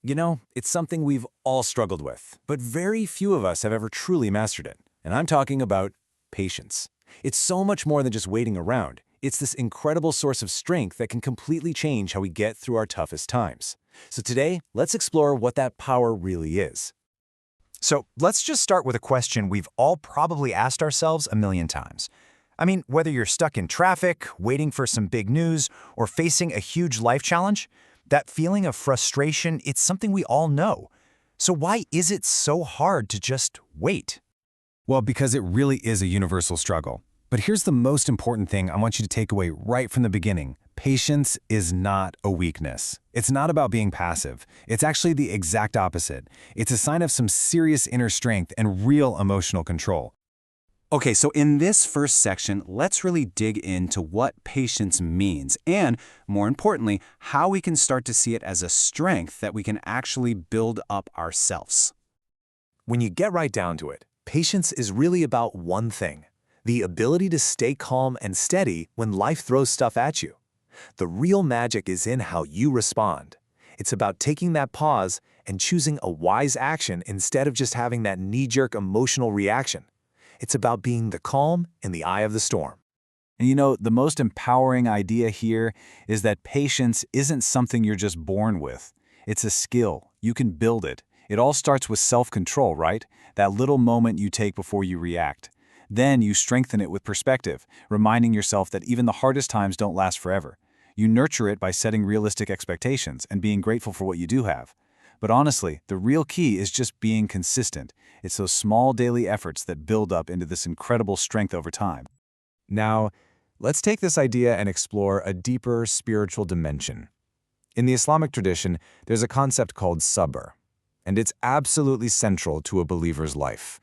It's something we've all struggled with, but very few of us have ever truly mastered it. And I'm talking about patience. It's so much more than just waiting around. It's this incredible source of strength that can completely change how we get through our toughest times. So today, let's explore what that power really is. So let's just start with a question we've all probably asked ourselves a million times. I mean, whether you're stuck in traffic, waiting for some big news, or facing a huge life challenge, that feeling of frustration, it's something we all know. So why is it so hard to just wait? Well, because it really is a universal struggle. But here's the most important thing I want you to take away right from the beginning. Patience is not a weakness. It's not about being passive. It's actually the exact opposite. It's a sign of some serious inner strength and real emotional control. Okay, so in this first section, let's really dig into what patience means and, more importantly, how we can start to see it as a strength that we can actually build up ourselves. When you get right down to it, patience is really about one thing: the ability to stay calm and steady when life throws stuff at you. The real magic is in how you respond. It's about taking that pause and choosing a wise action instead of just having that knee-jerk emotional reaction. It's about being the calm in the eye of the storm. And the most empowering idea here is that patience isn't something you're just born with. It's a skill. You can build it. It all starts with self-control, right? That little moment you take before you react. Then you strengthen it with perspective, reminding yourself that even the hardest times don't last forever. You nurture it by setting realistic expectations and being grateful for what you do have. But honestly, the real key is just being consistent. It's those small daily efforts that build up into this incredible strength over time. Now, let's take this idea and explore a deeper spiritual dimension. In the Islamic tradition, there's a concept called Sabr, and it's absolutely central to a believer's life.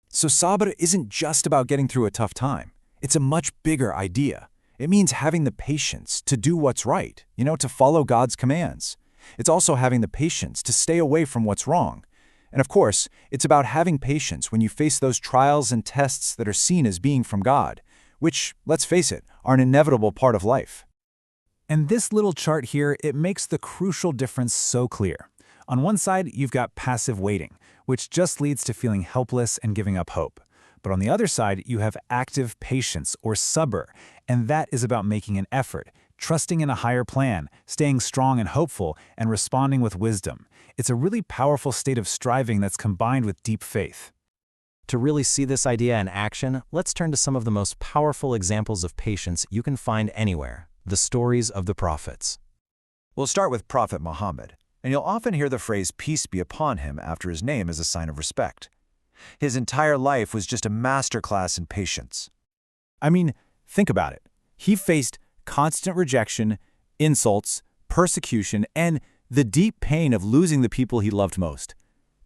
So Sabr isn't just about getting through a tough time. It's a much bigger idea. It means having the patience to do what's right, to follow God's commands. It's also having the patience to stay away from what's wrong. And of course, it's about having patience when you face those trials and tests that are seen as being from God, which, let's face it, are an inevitable part of life. And this little chart here, it makes the crucial difference so clear. On one side, you've got passive waiting, which just leads to feeling helpless and giving up hope. But on the other side, you have active patience, or sabr, and that is about making an effort, trusting in a higher plan, staying strong and hopeful, and responding with wisdom. It's a really powerful state of striving that's combined with deep faith. To really see this idea in action, let's turn to some of the most powerful examples of patience you can find anywhere, the stories of the prophets. We'll start with Prophet Muhammad, and you'll often hear the phrase "peace be upon him" after his name as a sign of respect. His entire life was just a masterclass in patience. I mean, think about it. He faced constant rejection, insults, persecution, and the deep pain of losing the people he loved most.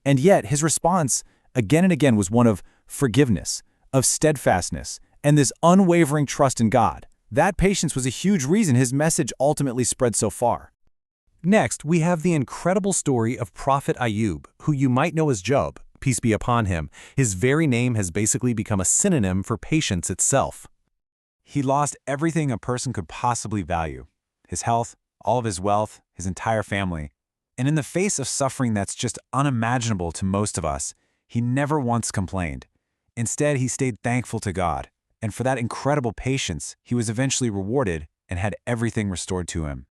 And yet, his response again and again was one of forgiveness, of steadfastness, and this unwavering trust in God. That patience was a huge reason his message ultimately spread so far. Next, we have the incredible story of Prophet Ayub, who you might know as Job, peace be upon him. His very name has basically become a synonym for patience itself. He lost everything a person could possibly value: his health, all of his wealth, his entire family. And in the face of suffering that's just unimaginable to most of us, he never once complained. Instead, he stayed thankful to God. And for that incredible patience, he was eventually rewarded and had everything restored to him.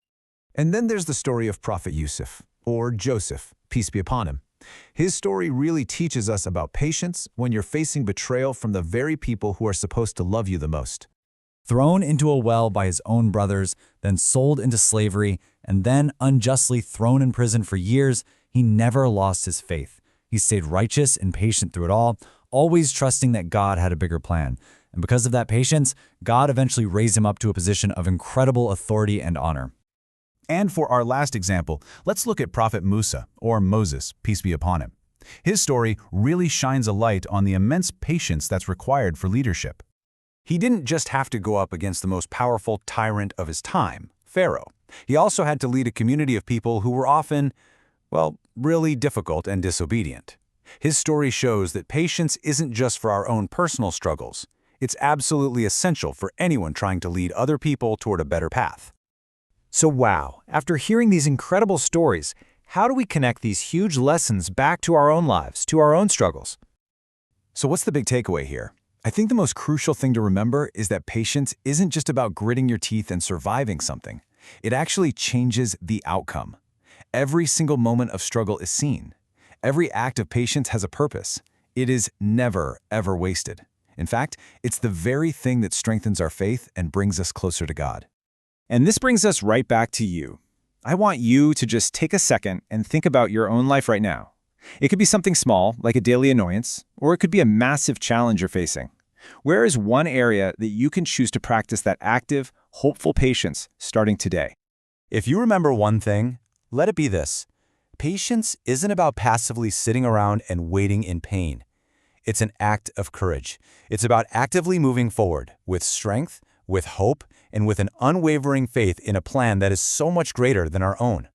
And then there's the story of Prophet Yusuf, or Joseph, peace be upon him. His story really teaches us about patience when you're facing betrayal from the very people who are supposed to love you the most. Thrown into a well by his own brothers, then sold into slavery, and then unjustly thrown in prison for years, he never lost his faith. He stayed righteous and patient through it all, always trusting that God had a bigger plan. And because of that patience, God eventually raised him up to a position of incredible authority and honor. And for our last example, let's look at Prophet Musa, or Moses, peace be upon him. His story really shines a light on the immense patience that's required for leadership. He didn't just have to go up against the most powerful tyrant of his time, Pharaoh. He also had to lead a community of people who were often, really difficult and disobedient. His story shows that patience isn't just for our own personal struggles. It's absolutely essential for anyone trying to lead other people toward a better path. So wow, after hearing these incredible stories, how do we connect these huge lessons back to our own lives, to our own struggles? So what's the big takeaway here? I think the most crucial thing to remember is that patience isn't just about gritting your teeth and surviving something. It actually changes the outcome. Every single moment of struggle is seen. Every act of patience has a purpose. It is never, ever wasted. In fact, it's the very thing that strengthens our faith and brings us closer to God. And this brings us right back to you. I want you to just take a second and think about your own life right now. It could be something small, like a daily annoyance, or it could be a massive challenge you're facing. Where is one area that you can choose to practice that active, hopeful patience starting today? If you remember one thing, let it be this. Patience isn't about passively sitting around and waiting in pain. It's an act of courage. It's about actively moving forward with strength, with hope, and with an unwavering faith in a plan that is so much greater than our own.